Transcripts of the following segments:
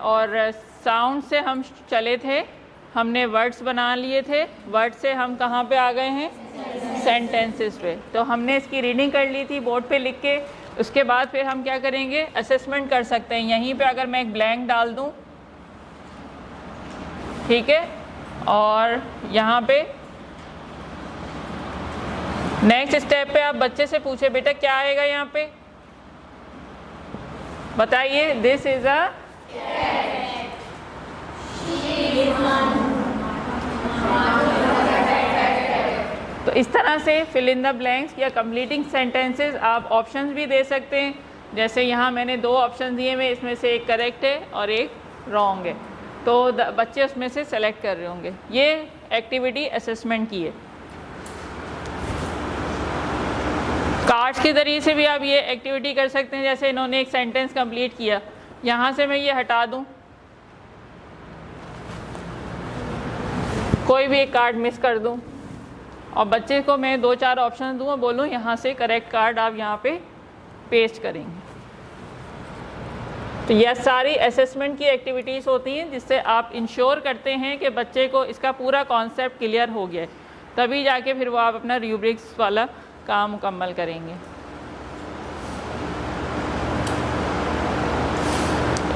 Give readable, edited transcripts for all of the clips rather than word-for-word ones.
और साउंड से हम चले थे, हमने वर्ड्स बना लिए थे, वर्ड से हम कहाँ पे आ गए हैं, सेंटेंसेस पे। तो हमने इसकी रीडिंग कर ली थी बोर्ड पे लिख के। उसके बाद फिर हम क्या करेंगे, असेसमेंट कर सकते हैं। यहीं पे अगर मैं एक ब्लैंक डाल दूँ, ठीक है, और यहाँ पे नेक्स्ट स्टेप पे आप बच्चे से पूछे बेटा क्या आएगा यहाँ पे, बताइए। दिस इज अ, तो इस तरह से फिल इन द ब्लैंक्स या कंप्लीटिंग सेंटेंसेस आप ऑप्शंस भी दे सकते हैं। जैसे यहाँ मैंने 2 ऑप्शन दिए हुए, इसमें से एक करेक्ट है और एक रॉन्ग है, तो बच्चे उसमें से सेलेक्ट कर रहे होंगे। ये एक्टिविटी असेसमेंट की है। कार्ड्स के ज़रिए से भी आप ये एक्टिविटी कर सकते हैं। जैसे इन्होंने एक सेंटेंस कंप्लीट किया, यहाँ से मैं ये हटा दूँ, कोई भी एक कार्ड मिस कर दूँ और बच्चे को मैं 2-4 ऑप्शन दूँ और बोलूँ यहाँ से करेक्ट कार्ड आप यहाँ पे पेस्ट करेंगे। तो यह सारी असेसमेंट की एक्टिविटीज़ होती हैं जिससे आप इंश्योर करते हैं कि बच्चे को इसका पूरा कॉन्सेप्ट क्लियर हो गया है, तभी जाके फिर वो आप अपना रूब्रिक्स वाला काम मुकम्मल करेंगे।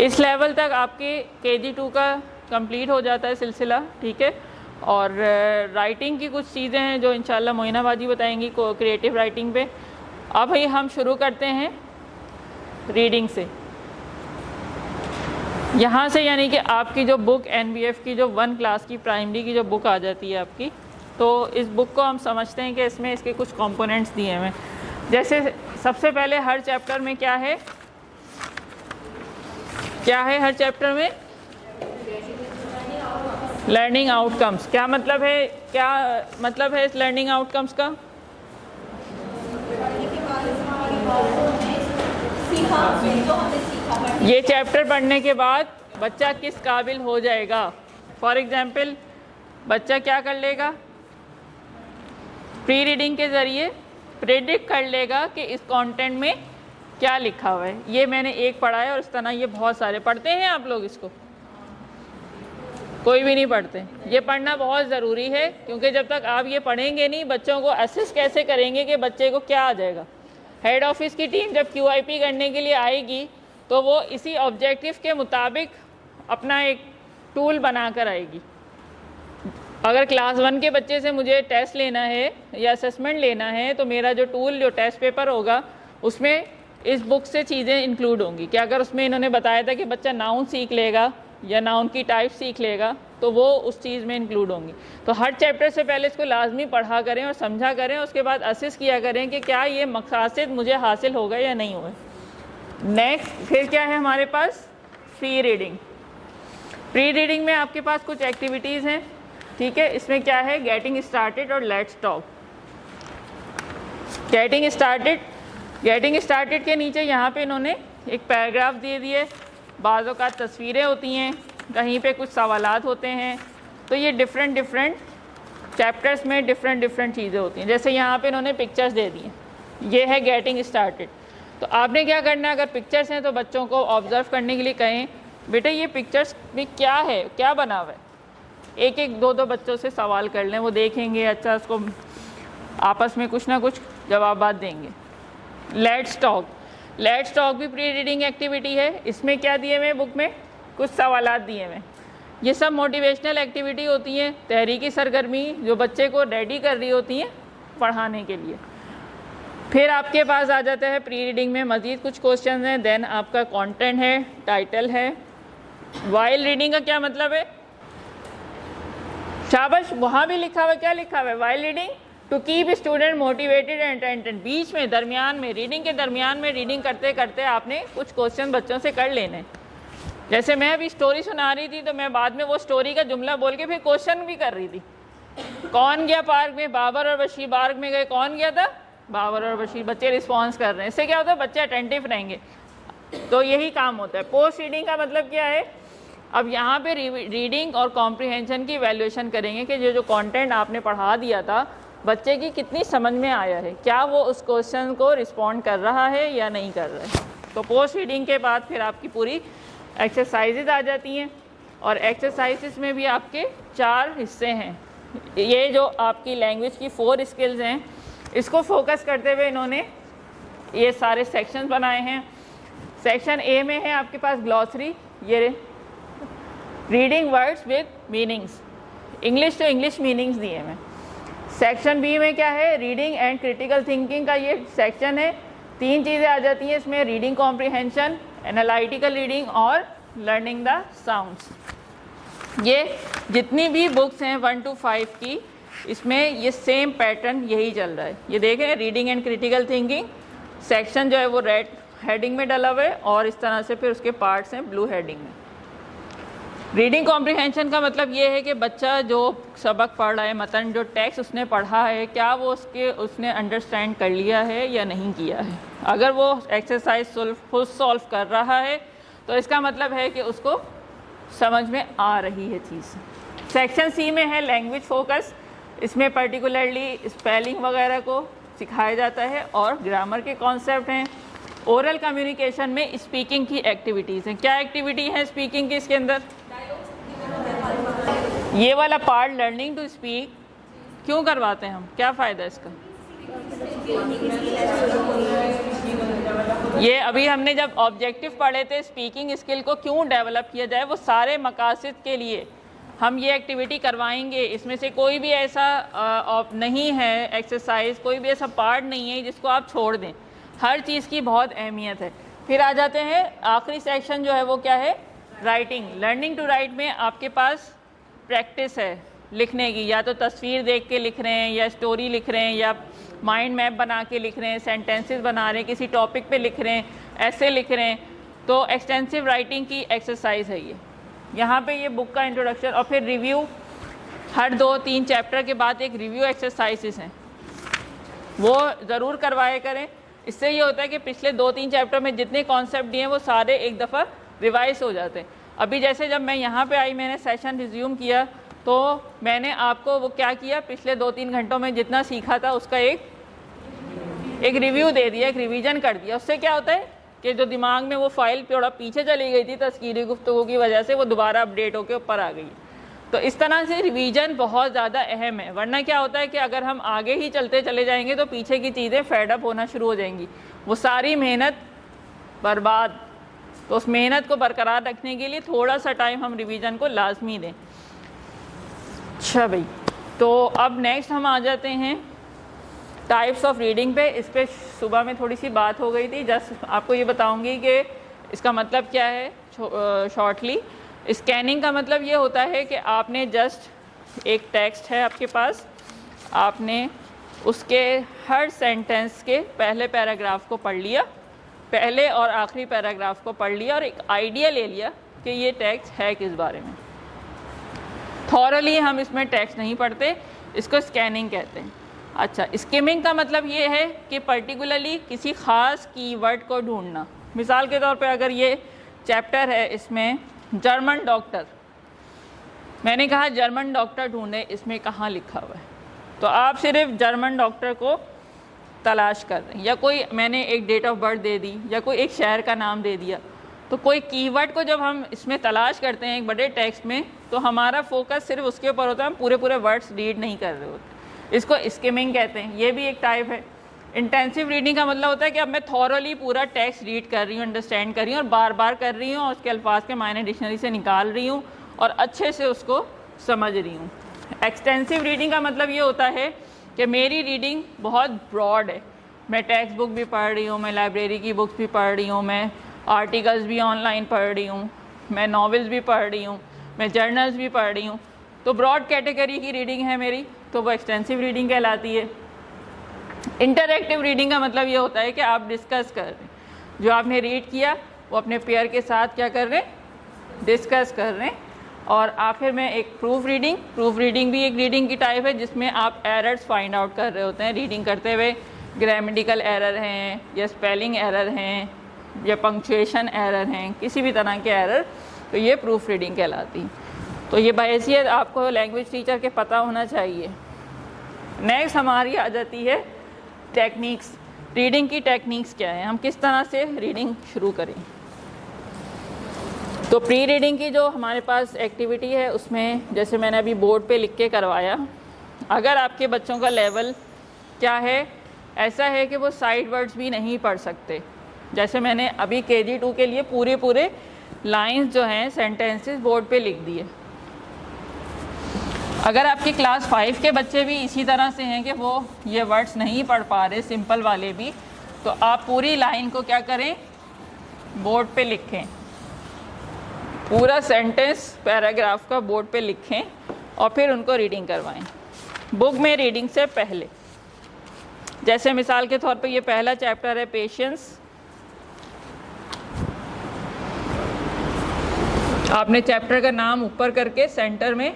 इस लेवल तक आपके KG2 का कंप्लीट हो जाता है सिलसिला, ठीक है। और राइटिंग की कुछ चीज़ें हैं जो इंशाल्लाह मोइना बाजी बताएंगी क्रिएटिव राइटिंग पे। अब भाई हम शुरू करते हैं रीडिंग से। यहाँ से यानी कि आपकी जो बुक NBF की जो 1 क्लास की प्राइमरी की जो बुक आ जाती है आपकी, तो इस बुक को हम समझते हैं कि इसमें इसके कुछ कंपोनेंट्स दिए हुए हैं। जैसे सबसे पहले हर चैप्टर में क्या है हर चैप्टर में लर्निंग आउटकम्स। क्या मतलब है इस लर्निंग आउटकम्स का? ये चैप्टर पढ़ने के बाद बच्चा किस काबिल हो जाएगा। फॉर एग्जाम्पल बच्चा क्या कर लेगा, प्री रीडिंग के ज़रिए प्रेडिक्ट कर लेगा कि इस कंटेंट में क्या लिखा हुआ है। ये मैंने एक पढ़ा है और इस तरह ये बहुत सारे पढ़ते हैं आप लोग, इसको कोई भी नहीं पढ़ते। ये पढ़ना बहुत ज़रूरी है क्योंकि जब तक आप ये पढ़ेंगे नहीं, बच्चों को असेस कैसे करेंगे कि बच्चे को क्या आ जाएगा। हेड ऑफिस की टीम जब QIP करने के लिए आएगी तो वो इसी ऑब्जेक्टिव के मुताबिक अपना एक टूल बना कर आएगी। अगर क्लास 1 के बच्चे से मुझे टेस्ट लेना है या असेसमेंट लेना है तो मेरा जो टूल, जो टेस्ट पेपर होगा, उसमें इस बुक से चीज़ें इंक्लूड होंगी। कि अगर उसमें इन्होंने बताया था कि बच्चा नाउन सीख लेगा या नाउन की टाइप सीख लेगा तो वो उस चीज़ में इंक्लूड होंगी। तो हर चैप्टर से पहले इसको लाजमी पढ़ा करें और समझा करें, उसके बाद असेस किया करें कि क्या ये मकसद मुझे हासिल हो गए या नहीं हुए। नेक्स्ट फिर क्या है हमारे पास, प्री रीडिंग। प्री रीडिंग में आपके पास कुछ एक्टिविटीज़ हैं, ठीक है। इसमें क्या है, गेटिंग स्टार्टेड और लेट्स टॉक। गेटिंग स्टार्टेड के नीचे यहाँ पे इन्होंने एक पैराग्राफ दे दिए। बाज़ औक़ात तस्वीरें होती हैं, कहीं पे कुछ सवालात होते हैं। तो ये डिफरेंट चैप्टर्स में डिफरेंट चीज़ें होती हैं। जैसे यहाँ पे इन्होंने पिक्चर्स दे दी हैं, ये है गेटिंग स्टार्टेड। तो आपने क्या करना है, अगर पिक्चर्स हैं तो बच्चों को ऑब्ज़र्व करने के लिए कहें बेटे ये पिक्चर्स में क्या है, क्या बना हुआ है। एक 2 बच्चों से सवाल कर लें, वो देखेंगे, अच्छा उसको आपस में कुछ ना कुछ जवाबात देंगे। लेट्स टॉक भी प्री रीडिंग एक्टिविटी है। इसमें क्या दिए हुए बुक में, कुछ सवालात दिए हुए। ये सब मोटिवेशनल एक्टिविटी होती हैं, तहरीकी सरगर्मी जो बच्चे को रेडी कर रही होती हैं पढ़ाने के लिए। फिर आपके पास आ जाता है प्री रीडिंग में मज़ीद कुछ क्वेश्चन हैं। देन आपका कंटेंट है, टाइटल है। वाइल रीडिंग का क्या मतलब है, शाबाश, वहाँ भी लिखा हुआ है, क्या लिखा हुआ है, while reading to keep student motivated and attended. बीच में, दरमियान में, रीडिंग के दरमियान में रीडिंग करते करते आपने कुछ क्वेश्चन बच्चों से कर लेने। जैसे मैं अभी स्टोरी सुना रही थी तो मैं बाद में वो स्टोरी का जुमला बोल के फिर क्वेश्चन भी कर रही थी। कौन गया पार्क में, बाबर और बशीर। पार्क में गए, कौन गया था, बाबर और बशीर। बच्चे रिस्पॉन्स कर रहे हैं, इससे क्या होता है, बच्चे अटेंटिव रहेंगे। तो यही काम होता है। पोस्ट रीडिंग का मतलब क्या है, अब यहाँ पे रीडिंग और कॉम्प्रिहेंशन की वैल्यूएशन करेंगे कि जो कंटेंट आपने पढ़ा दिया था बच्चे की कितनी समझ में आया है, क्या वो उस क्वेश्चन को रिस्पॉन्ड कर रहा है या नहीं कर रहा है। तो पोस्ट रीडिंग के बाद फिर आपकी पूरी एक्सरसाइजेज आ जाती हैं, और एक्सरसाइजेज में भी आपके 4 हिस्से हैं। ये जो आपकी लैंग्वेज की 4 स्किल्स हैं, इसको फोकस करते हुए इन्होंने ये सारे सेक्शंस बनाए हैं। सेक्शन ए में है आपके पास ग्लॉसरी, ये reading words with meanings, English to English meanings दिए हैं। सेक्शन बी में क्या है, रीडिंग एंड क्रिटिकल थिंकिंग का ये सेक्शन है। 3 चीज़ें आ जाती हैं इसमें, रीडिंग कॉम्प्रिहेंशन, एनालिटिकल रीडिंग और लर्निंग द साउंड्स। ये जितनी भी बुक्स हैं 1 to 5 की, इसमें ये सेम पैटर्न यही चल रहा है। ये देखें, reading and critical thinking section जो है वो रेड हेडिंग में डला हुआ है, और इस तरह से फिर उसके पार्ट्स हैं ब्लू हेडिंग में। रीडिंग कॉम्प्रिहेंशन का मतलब ये है कि बच्चा जो सबक पढ़ रहा है, मतलब जो टेक्स्ट उसने पढ़ा है, क्या वो उसने अंडरस्टैंड कर लिया है या नहीं किया है। अगर वो एक्सरसाइज खुद सॉल्व कर रहा है तो इसका मतलब है कि उसको समझ में आ रही है चीज़। सेक्शन सी में है लैंग्वेज फोकस, इसमें पर्टिकुलरली स्पेलिंग वगैरह को सिखाया जाता है और ग्रामर के कॉन्सेप्ट हैं। ओरल कम्युनिकेशन में स्पीकिंग की एक्टिविटीज़ हैं। क्या एक्टिविटी है स्पीकिंग की इसके अंदर? ये वाला पार्ट लर्निंग टू स्पीक क्यों करवाते हैं हम, क्या फ़ायदा इसका? ये अभी हमने जब ऑब्जेक्टिव पढ़े थे स्पीकिंग स्किल को क्यों डेवलप किया जाए, वो सारे मकासद के लिए हम ये एक्टिविटी करवाएंगे। इसमें से कोई भी ऐसा नहीं है एक्सरसाइज, कोई भी ऐसा पार्ट नहीं है जिसको आप छोड़ दें। हर चीज़ की बहुत अहमियत है। फिर आ जाते हैं आखिरी सेक्शन जो है वो क्या है, राइटिंग। लर्निंग टू राइट में आपके पास प्रैक्टिस है लिखने की, या तो तस्वीर देख के लिख रहे हैं, या स्टोरी लिख रहे हैं, या माइंड मैप बना के लिख रहे हैं, सेंटेंसेस बना रहे हैं, किसी टॉपिक पे लिख रहे हैं, ऐसे लिख रहे हैं। तो एक्सटेंसिव राइटिंग की एक्सरसाइज है ये। यहाँ पे ये बुक का इंट्रोडक्शन और फिर रिव्यू, हर 2-3 चैप्टर के बाद एक रिव्यू एक्सरसाइजेस हैं, वो ज़रूर करवाया करें। इससे ये होता है कि पिछले 2-3 चैप्टर में जितने कॉन्सेप्ट दिए हैं वो सारे एक दफ़ा रिवाइज हो जाते हैं। अभी जैसे जब मैं यहाँ पे आई, मैंने सेशन रिज्यूम किया, तो मैंने आपको वो क्या किया, पिछले 2-3 घंटों में जितना सीखा था उसका एक रिव्यू दे दिया, एक रिवीजन कर दिया। उससे क्या होता है कि जो दिमाग में वो फाइल थोड़ा पीछे चली गई थी तस्कीरी गुफ्तगू की वजह से, वो दोबारा अपडेट होकर ऊपर आ गई। तो इस तरह से रिवीजन बहुत ज़्यादा अहम है, वरना क्या होता है कि अगर हम आगे ही चलते चले जाएंगे तो पीछे की चीज़ें फेडअप होना शुरू हो जाएंगी, वो सारी मेहनत बर्बाद। तो उस मेहनत को बरकरार रखने के लिए थोड़ा सा टाइम हम रिवीजन को लाजमी दें। अच्छा भाई, तो अब नेक्स्ट हम आ जाते हैं टाइप्स ऑफ रीडिंग पे। इस पर सुबह में थोड़ी सी बात हो गई थी, जस्ट आपको ये बताऊंगी कि इसका मतलब क्या है शॉर्टली। स्कैनिंग का मतलब ये होता है कि आपने जस्ट एक टेक्स्ट है आपके पास, आपने उसके हर सेंटेंस के पहले पैराग्राफ को पढ़ लिया, पहले और आखिरी पैराग्राफ को पढ़ लिया और एक आइडिया ले लिया कि ये टेक्स्ट है किस बारे में। थॉरली हम इसमें टेक्स्ट नहीं पढ़ते, इसको स्कैनिंग कहते हैं। अच्छा, स्किमिंग का मतलब ये है कि पर्टिकुलरली किसी ख़ास कीवर्ड को ढूंढना। मिसाल के तौर पे अगर ये चैप्टर है, इसमें जर्मन डॉक्टर, मैंने कहा जर्मन डॉक्टर ढूंढे, इसमें कहाँ लिखा हुआ है, तो आप सिर्फ जर्मन डॉक्टर को तलाश कर रहे हैं, या कोई मैंने एक डेट ऑफ बर्थ दे दी, या कोई एक शहर का नाम दे दिया। तो कोई कीवर्ड को जब हम इसमें तलाश करते हैं एक बड़े टेक्स्ट में, तो हमारा फोकस सिर्फ उसके ऊपर होता है, हम पूरे पूरे वर्ड्स रीड नहीं कर रहे होते। इसको स्किमिंग कहते हैं। ये भी एक टाइप है। इंटेंसिव रीडिंग का मतलब होता है कि अब मैं थॉरली पूरा टेक्स्ट रीड कर रही हूँ, अंडरस्टैंड कर रही हूँ और बार बार कर रही हूँ और उसके अल्फाज के मायने डिक्शनरी से निकाल रही हूँ और अच्छे से उसको समझ रही हूँ। एक्सटेंसिव रीडिंग का मतलब ये होता है कि मेरी रीडिंग बहुत ब्रॉड है, मैं टेक्स्ट बुक भी पढ़ रही हूँ, मैं लाइब्रेरी की बुक्स भी पढ़ रही हूँ, मैं आर्टिकल्स भी ऑनलाइन पढ़ रही हूँ, मैं नॉवेल्स भी पढ़ रही हूँ, मैं जर्नल्स भी पढ़ रही हूँ। तो ब्रॉड कैटेगरी की रीडिंग है मेरी, तो वो एक्सटेंसिव रीडिंग कहलाती है। इंटरैक्टिव रीडिंग का मतलब ये होता है कि आप डिस्कस कर रहे हैं, जो आपने रीड किया वो अपने पेयर के साथ क्या कर रहे हैं, डिस्कस कर रहे हैं। और आखिर में एक प्रूफ रीडिंग भी एक रीडिंग की टाइप है, जिसमें आप एरर्स फाइंड आउट कर रहे होते हैं रीडिंग करते हुए। ग्रामेटिकल एरर हैं या स्पेलिंग एरर हैं या पंक्चुएशन एरर हैं, किसी भी तरह के एरर, तो ये प्रूफ रीडिंग कहलाती है। तो ये बहैसियत आपको लैंग्वेज टीचर के पता होना चाहिए। नेक्स्ट हमारी आ जाती है टेक्निक्स। रीडिंग की टेक्निक्स क्या है, हम किस तरह से रीडिंग शुरू करें। तो प्री रीडिंग की जो हमारे पास एक्टिविटी है उसमें जैसे मैंने अभी बोर्ड पे लिख के करवाया, अगर आपके बच्चों का लेवल क्या है, ऐसा है कि वो साइड वर्ड्स भी नहीं पढ़ सकते, जैसे मैंने अभी KG 2 के लिए पूरे लाइंस जो हैं सेंटेंसेस बोर्ड पे लिख दिए। अगर आपकी क्लास 5 के बच्चे भी इसी तरह से हैं कि वो ये वर्ड्स नहीं पढ़ पा रहे, सिंपल वाले भी, तो आप पूरी लाइन को क्या करें, बोर्ड पे लिखें, पूरा सेंटेंस पैराग्राफ का बोर्ड पे लिखें और फिर उनको रीडिंग करवाएं बुक में रीडिंग से पहले। जैसे मिसाल के तौर पे ये पहला चैप्टर है पेशेंस, आपने चैप्टर का नाम ऊपर करके सेंटर में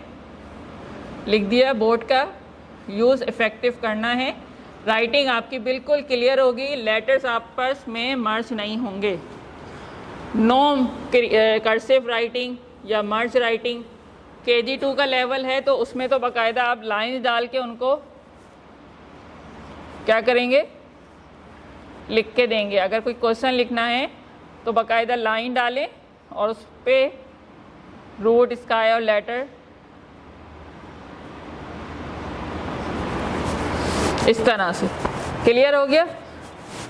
लिख दिया, बोर्ड का यूज़ इफ़ेक्टिव करना है, राइटिंग आपकी बिल्कुल क्लियर होगी, लेटर्स आपस में मर्ज नहीं होंगे, नो कर्सिव राइटिंग या मर्ज राइटिंग। KG 2 का लेवल है तो उसमें तो बाकायदा आप लाइन डाल के उनको क्या करेंगे, लिख के देंगे। अगर कोई क्वेश्चन लिखना है तो बाकायदा लाइन डालें और उस पर रूट, स्काई और लेटर इस तरह से। क्लियर हो गया?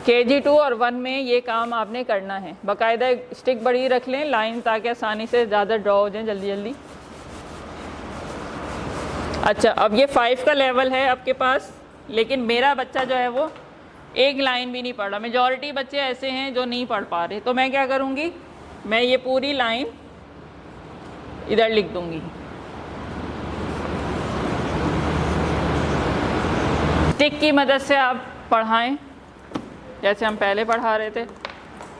KG 2 और 1 में ये काम आपने करना है। बाकायदा स्टिक बड़ी रख लें लाइन, ताकि आसानी से ज़्यादा ड्रॉ हो जाए जल्दी जल्दी। अच्छा, अब ये 5 का लेवल है आपके पास, लेकिन मेरा बच्चा जो है वो एक लाइन भी नहीं पढ़ रहा। मेजॉरिटी बच्चे ऐसे हैं जो नहीं पढ़ पा रहे, तो मैं क्या करूँगी, मैं ये पूरी लाइन इधर लिख दूँगी। स्टिक की मदद से आप पढ़ाएं जैसे हम पहले पढ़ा रहे थे।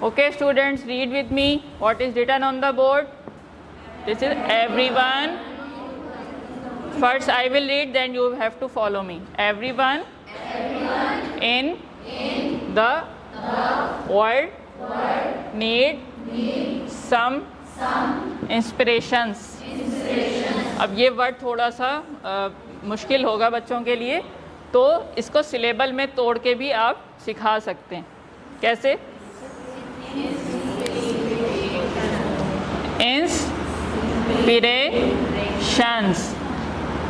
Okay students, read with me what is written on the board. This is everyone. First I will read, then you have to follow me. Everyone in the world need some inspirations. अब ये word थोड़ा सा मुश्किल होगा बच्चों के लिए, तो इसको सिलेबल में तोड़ के भी आप सिखा सकते हैं। कैसे? इंस्पिरेशंस।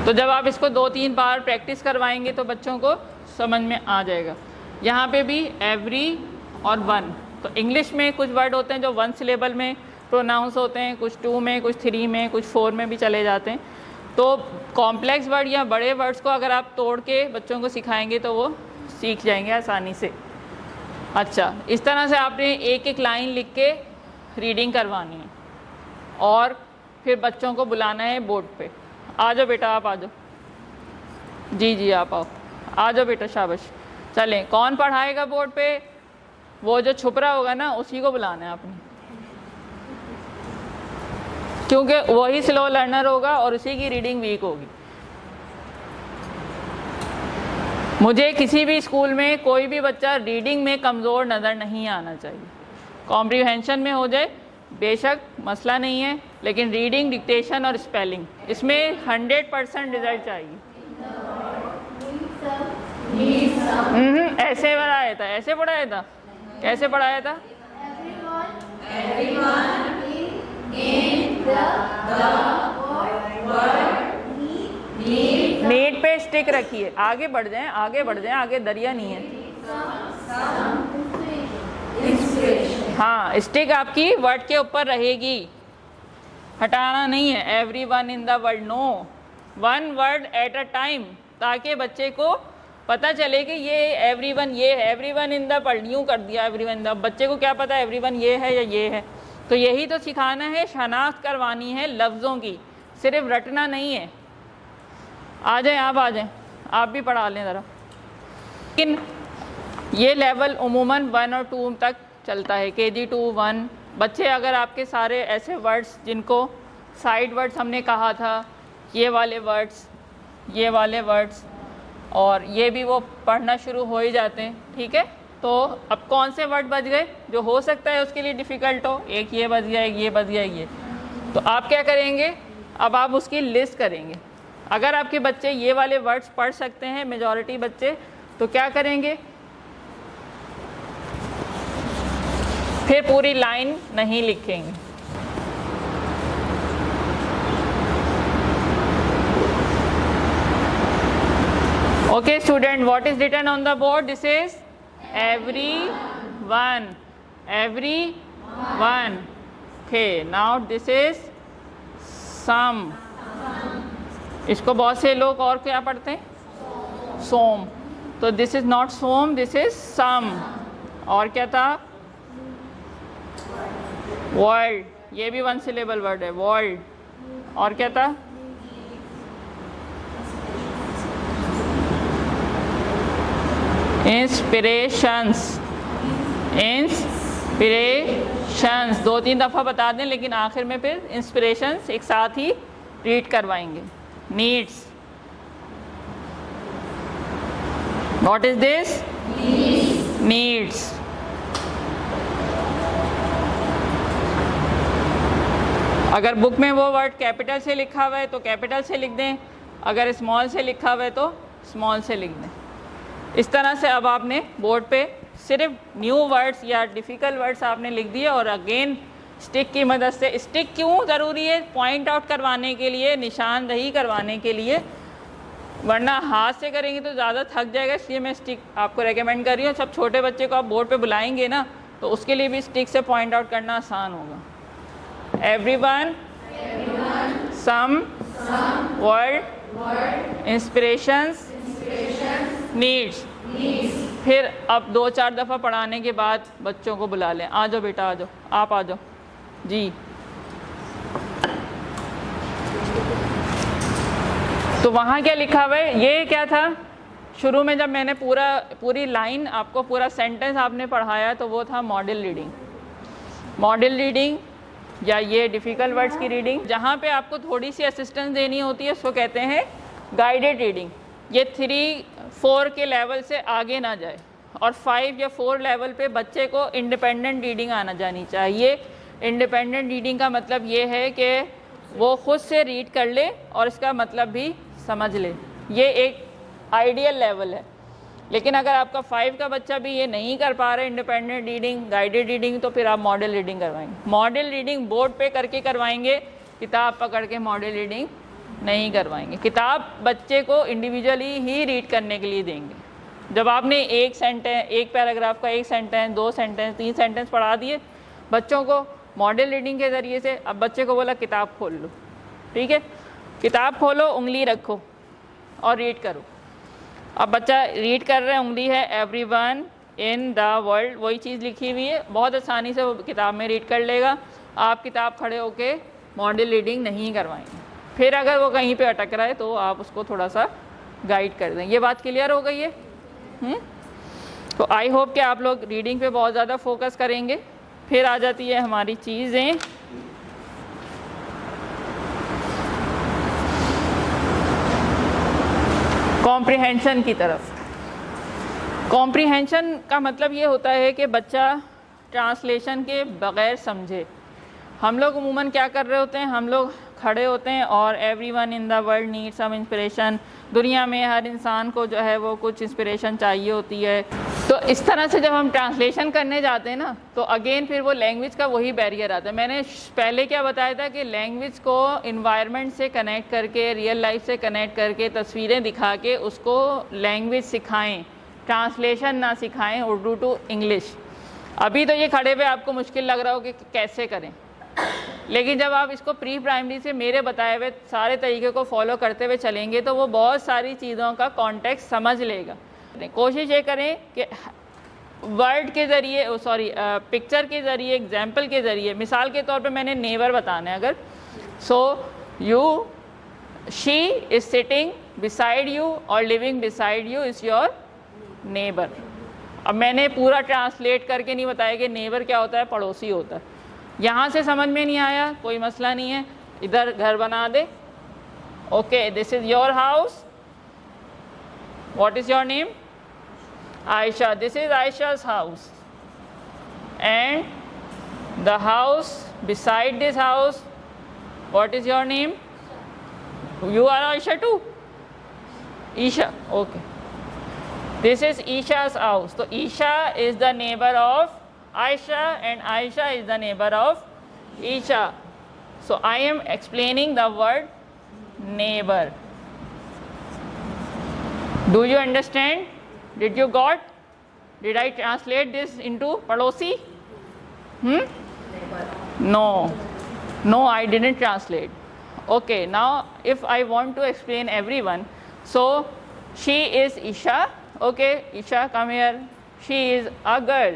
तो जब आप इसको 2-3 बार प्रैक्टिस करवाएंगे तो बच्चों को समझ में आ जाएगा। यहाँ पे भी एवरी और वन, तो इंग्लिश में कुछ वर्ड होते हैं जो 1 सिलेबल में प्रोनाउंस होते हैं, कुछ 2 में, कुछ 3 में, कुछ 4 में भी चले जाते हैं। तो कॉम्प्लेक्स वर्ड या बड़े वर्ड्स को अगर आप तोड़ के बच्चों को सिखाएंगे तो वो सीख जाएंगे आसानी से। अच्छा, इस तरह से आपने एक एक लाइन लिख के रीडिंग करवानी है और फिर बच्चों को बुलाना है बोर्ड पे। आ जाओ बेटा, आप आ जाओ। जी आप आओ, आ जाओ बेटा, शाबाश। चलें, कौन पढ़ाएगा बोर्ड पे? वो जो छुप रहा होगा ना, उसी को बुलाना है आपने, क्योंकि वही स्लो लर्नर होगा और उसी की रीडिंग वीक होगी। मुझे किसी भी स्कूल में कोई भी बच्चा रीडिंग में कमज़ोर नज़र नहीं आना चाहिए। कॉम्प्रीहेंशन में हो जाए बेशक मसला नहीं है, लेकिन रीडिंग, डिक्टेशन और स्पेलिंग, इसमें 100% रिजल्ट चाहिए। ऐसे पढ़ाया था, ऐसे पढ़ाया था, कैसे पढ़ाया था? नीड पे स्टिक रखिए, आगे बढ़ जाएं, आगे बढ़ जाएं, आगे दरिया नहीं है। हाँ, स्टिक आपकी वर्ड के ऊपर रहेगी, हटाना नहीं है। Everyone in the world, no, 1 word at a time, ताकि बच्चे को पता चले कि ये एवरीवन ये है। एवरीवन इन द वर्ल्ड यूँ कर दिया, एवरीवन द, बच्चे को क्या पता एवरीवन ये है या ये है? तो यही तो सिखाना है, शनाख्त करवानी है लफ्ज़ों की, सिर्फ रटना नहीं है। आ जाएं, आप आ जाएं, आप भी पढ़ा लें ज़रा। लेकिन ये लेवल उमूमन 1 और 2 तक चलता है, KG 2, 1। बच्चे अगर आपके सारे ऐसे वर्ड्स जिनको साइड वर्ड्स हमने कहा था, ये वाले वर्ड्स, ये वाले वर्ड्स और ये भी वो पढ़ना शुरू हो ही जाते हैं, ठीक है। तो अब कौन से वर्ड बच गए जो हो सकता है उसके लिए डिफ़िकल्ट हो? एक ये बच गया, एक ये बच गया, ये। तो आप क्या करेंगे, अब आप उसकी लिस्ट करेंगे। अगर आपके बच्चे ये वाले वर्ड्स पढ़ सकते हैं, मेजॉरिटी बच्चे, तो क्या करेंगे, फिर पूरी लाइन नहीं लिखेंगे, Okay student, what is written on the board? This is everyone. Everyone. Okay, now this is some. इसको बहुत से लोग और क्या पढ़ते हैं? सोम. तो this is not Som, this is some. और क्या था? वर्ल्ड. ये भी वन सिलेबल वर्ड है, वर्ल्ड. और क्या था? इंस्पिरेशंस. इंस्पिरेशंस 2-3 दफ़ा बता दें, लेकिन आखिर में फिर इंस्पिरेशंस एक साथ ही रीड करवाएंगे. Needs. What is this? Needs. अगर बुक में वो वर्ड कैपिटल से लिखा हुआ है तो कैपिटल से लिख दें, अगर स्मॉल से लिखा हुआ है तो स्मॉल से लिख दें. इस तरह से अब आपने बोर्ड पे सिर्फ न्यू वर्ड्स या डिफ़िकल्ट वर्ड्स आपने लिख दिए. और अगेन स्टिक की मदद से. स्टिक क्यों ज़रूरी है? पॉइंट आउट करवाने के लिए, निशानदही करवाने के लिए, वरना हाथ से करेंगे तो ज़्यादा थक जाएगा. इसलिए मैं स्टिक आपको रेकमेंड कर रही हूँ. सब छोटे बच्चे को आप बोर्ड पे बुलाएंगे ना, तो उसके लिए भी स्टिक से पॉइंट आउट करना आसान होगा. Everyone, some, word, inspirations, needs. फिर अब 2-4 दफ़ा पढ़ाने के बाद बच्चों को बुला लें. आ जाओ बेटा, आ जाओ, आप आ जाओ जी. तो वहाँ क्या लिखा हुआ है? ये क्या था? शुरू में जब मैंने पूरी लाइन आपको, पूरा सेंटेंस आपने पढ़ाया, तो वो था मॉडल रीडिंग. मॉडल रीडिंग या ये डिफ़िकल्ट वर्ड्स की रीडिंग. जहाँ पे आपको थोड़ी सी असिस्टेंस देनी होती है उसको कहते हैं गाइडेड रीडिंग. ये 3-4 के लेवल से आगे ना जाए, और 5 या 4 लेवल पे बच्चे को इंडिपेंडेंट रीडिंग आना जानी चाहिए. इंडिपेंडेंट रीडिंग का मतलब ये है कि वो खुद से रीड कर ले और इसका मतलब भी समझ ले. ये एक आइडियल लेवल है. लेकिन अगर आपका 5 का बच्चा भी ये नहीं कर पा रहा है इंडिपेंडेंट रीडिंग, गाइडेड रीडिंग, तो फिर आप मॉडल रीडिंग करवाएंगे. मॉडल रीडिंग बोर्ड पे करके करवाएंगे, किताब पकड़ के मॉडल रीडिंग नहीं करवाएंगे. किताब बच्चे को इंडिविजुअली ही रीड करने के लिए देंगे. जब आपने एक सेंटेंस, एक पैराग्राफ का 1 सेंटेंस, 2 सेंटेंस, 3 सेंटेंस पढ़ा दिए बच्चों को मॉडल रीडिंग के ज़रिए से, अब बच्चे को बोला किताब खोल लो. ठीक है, किताब खोलो, उंगली रखो और रीड करो. अब बच्चा रीड कर रहा है, उंगली है एवरीवन इन द वर्ल्ड, वही चीज़ लिखी हुई है, बहुत आसानी से वो किताब में रीड कर लेगा. आप किताब खड़े होके मॉडल रीडिंग नहीं करवाएंगे. फिर अगर वो कहीं पे अटक रहा है तो आप उसको थोड़ा सा गाइड कर दें. ये बात क्लियर हो गई है? तो आई होप कि आप लोग रीडिंग पे बहुत ज़्यादा फोकस करेंगे. फिर आ जाती है हमारी चीज़ें कॉम्प्रिहेंशन की तरफ. कॉम्प्रिहेंशन का मतलब ये होता है कि बच्चा ट्रांसलेशन के बग़ैर समझे. हम लोग उमूमन क्या कर रहे होते हैं? हम लोग खड़े होते हैं और everyone in the world need some inspiration. दुनिया में हर इंसान को जो है वो कुछ इंस्पिरेशन चाहिए होती है. तो इस तरह से जब हम ट्रांसलेशन करने जाते हैं ना, तो अगेन फिर वो लैंग्वेज का वही बैरियर आता है. मैंने पहले क्या बताया था कि लैंग्वेज को इन्वायरमेंट से कनेक्ट करके, रियल लाइफ से कनेक्ट करके, तस्वीरें दिखा के उसको लैंग्वेज सिखाएं, ट्रांसलेशन ना सिखाएं उर्दू टू इंग्लिश. अभी तो ये खड़े पे आपको मुश्किल लग रहा हो कि कैसे करें, लेकिन जब आप इसको प्री प्राइमरी से मेरे बताए हुए सारे तरीके को फॉलो करते हुए चलेंगे तो वो बहुत सारी चीज़ों का कॉन्टेक्स्ट समझ लेगा. कोशिश ये करें कि वर्ड के ज़रिए, पिक्चर के ज़रिए, एग्जाम्पल के ज़रिए, मिसाल के तौर पे मैंने नेबर बताना है. अगर she is sitting beside you और living beside you is your neighbour. अब मैंने पूरा ट्रांसलेट करके नहीं बताया कि नेबर क्या होता है, पड़ोसी होता है. यहाँ से समझ में नहीं आया, कोई मसला नहीं है, इधर घर बना दे. Okay, this is your house. What is your name? Aisha. This is Aisha's house, and the house beside this house, what is your name? You are Aisha too? Isha. Okay, this is Isha's house. So Isha is the neighbor of Aisha and Aisha is the neighbor of Isha. So I am explaining the word neighbor. Do you understand? Did you got? Did I translate this into Padosi? No. No, I didn't translate. Okay, now if I want to explain everyone, so she is Isha. Okay, Isha, come here. She is a girl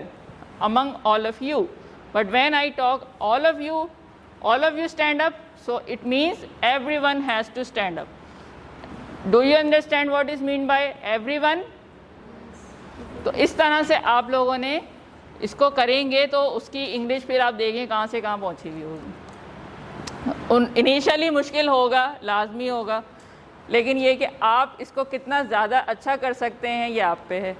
among all of you. But when I talk all of you stand up, so it means everyone has to stand up. Do you understand what is mean by everyone? तो इस तरह से आप लोगों ने इसको करेंगे तो उसकी इंग्लिश फिर आप देखें कहाँ से कहाँ पहुँची हुई होगी। इनिशियली मुश्किल होगा, लाजमी होगा, लेकिन ये कि आप इसको कितना ज़्यादा अच्छा कर सकते हैं ये आप पे है।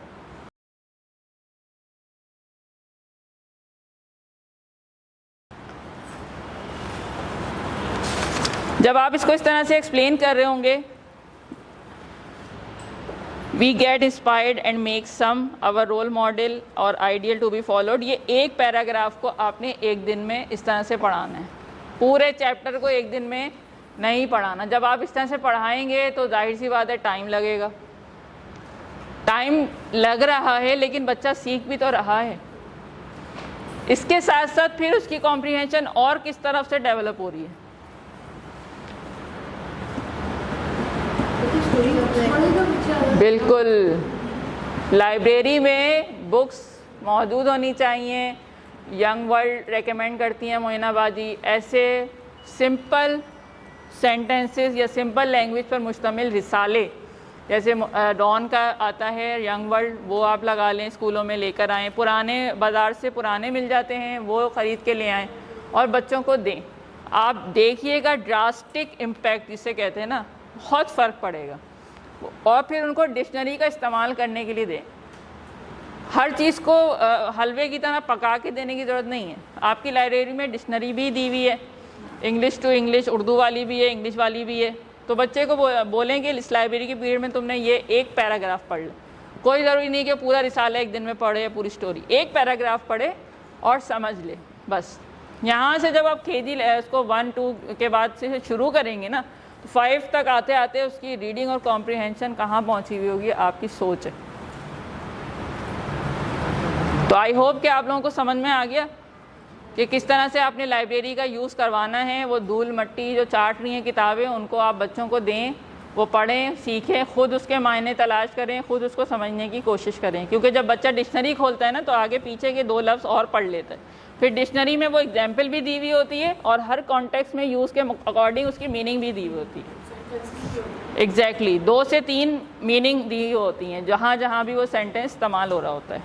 जब आप इसको इस तरह से एक्सप्लेन कर रहे होंगे, we get inspired and make some our role model और आइडियल टू बी फॉलोड, ये एक पैराग्राफ को आपने एक दिन में इस तरह से पढ़ाना है। पूरे चैप्टर को एक दिन में नहीं पढ़ाना। जब आप इस तरह से पढ़ाएंगे तो जाहिर सी बात है टाइम लगेगा, टाइम लग रहा है, लेकिन बच्चा सीख भी तो रहा है। इसके साथ साथ फिर उसकी कॉम्प्रिहेंशन और किस तरफ से डेवलप हो रही है। बिल्कुल, लाइब्रेरी में बुक्स मौजूद होनी चाहिए। यंग वर्ल्ड रेकमेंड करती हैं मोइनाबाजी, ऐसे सिंपल सेंटेंसेस या सिंपल लैंग्वेज पर मुश्तमिल रिसाले, जैसे डॉन का आता है यंग वर्ल्ड, वो आप लगा लें, स्कूलों में लेकर आएँ। पुराने बाज़ार से पुराने मिल जाते हैं, वो ख़रीद के ले आएँ और बच्चों को दें। आप देखिएगा ड्रास्टिक इम्पैक्ट जिसे कहते हैं ना, बहुत फ़र्क पड़ेगा। और फिर उनको डिक्शनरी का इस्तेमाल करने के लिए दें। हर चीज़ को हलवे की तरह पका के देने की ज़रूरत नहीं है। आपकी लाइब्रेरी में डिक्शनरी भी दी हुई है, इंग्लिश टू इंग्लिश, उर्दू वाली भी है, इंग्लिश वाली भी है। तो बच्चे को बोलेंगे इस लाइब्रेरी के पीरियड में तुमने ये एक पैराग्राफ पढ़ लो। कोई ज़रूरी नहीं कि पूरा रिसाला एक दिन में पढ़े या पूरी स्टोरी, एक पैराग्राफ पढ़े और समझ ले बस। यहाँ से जब आप केजी उसको 1-2 के बाद से शुरू करेंगे ना, तो 5 तक आते आते उसकी रीडिंग और कॉम्प्रिहेंशन कहाँ पहुँची हुई होगी, आपकी सोच है। तो आई होप कि आप लोगों को समझ में आ गया कि किस तरह से आपने लाइब्रेरी का यूज़ करवाना है। वो धूल मट्टी जो चाट रही हैं किताबें, उनको आप बच्चों को दें, वो पढ़ें, सीखें, ख़ुद उसके मायने तलाश करें, ख़ुद उसको समझने की कोशिश करें। क्योंकि जब बच्चा डिक्शनरी खोलता है ना, तो आगे पीछे के 2 लफ्ज़ और पढ़ लेता है। फिर डिक्शनरी में वो एग्जाम्पल भी दी हुई होती है और हर कॉन्टेक्स्ट में यूज़ के अकॉर्डिंग उसकी मीनिंग भी दी हुई होती है। एग्जैक्टली 2 से 3 मीनिंग दी हुई होती हैं जहाँ जहाँ भी वो सेंटेंस इस्तेमाल हो रहा होता है।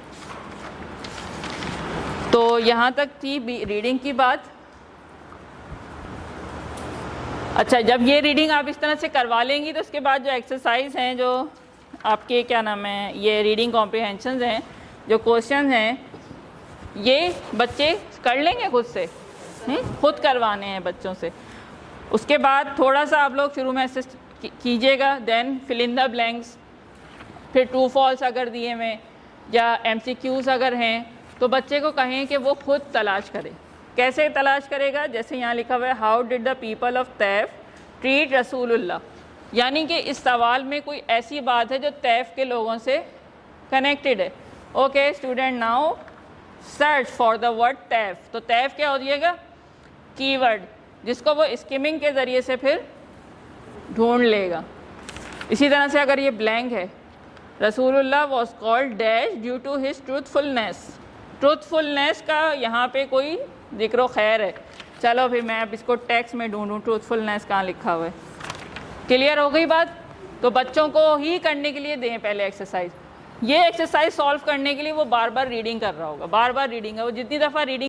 तो यहाँ तक थी रीडिंग की बात। अच्छा, जब ये रीडिंग आप इस तरह से करवा लेंगी तो उसके बाद जो एक्सरसाइज हैं, जो आपके क्या नाम है, ये रीडिंग कॉम्प्रिहेंशंस हैं, जो क्वेश्चन हैं, ये बच्चे कर लेंगे खुद से। खुद करवाने हैं बच्चों से। उसके बाद थोड़ा सा आप लोग शुरू में असिस्ट कीजिएगा, then fill in the blanks, फिर ट्रू फॉल्स अगर दिए हुए या MCQs अगर हैं तो बच्चे को कहें कि वो खुद तलाश करे। कैसे तलाश करेगा? जैसे यहाँ लिखा हुआ है, how did the people of Taif treat रसूलुल्लाह, यानी कि इस सवाल में कोई ऐसी बात है जो तैफ के लोगों से कनेक्टेड है। Okay student, now search for the word Taif. तो तैफ क्या हो जाएगा? कीवर्ड, जिसको वो स्किमिंग के ज़रिए से फिर ढूंढ लेगा। इसी तरह से अगर ये ब्लैंक है, रसूलुल्लाह was called dash due to his truthfulness. Truthfulness का यहाँ पे कोई जिक्र खैर है। चलो फिर मैं अब इसको टेक्स्ट में ढूंढूँ, ट्रूथफुलनेस कहाँ लिखा हुआ है। क्लियर हो गई बात? तो बच्चों को ही करने के लिए दें पहले एक्सरसाइज। ये एक्सरसाइज सॉल्व करने के लिए वो बार बार रीडिंग कर रहा होगा, बार बार रीडिंग है। वो जितनी दफ़ा रीडिंग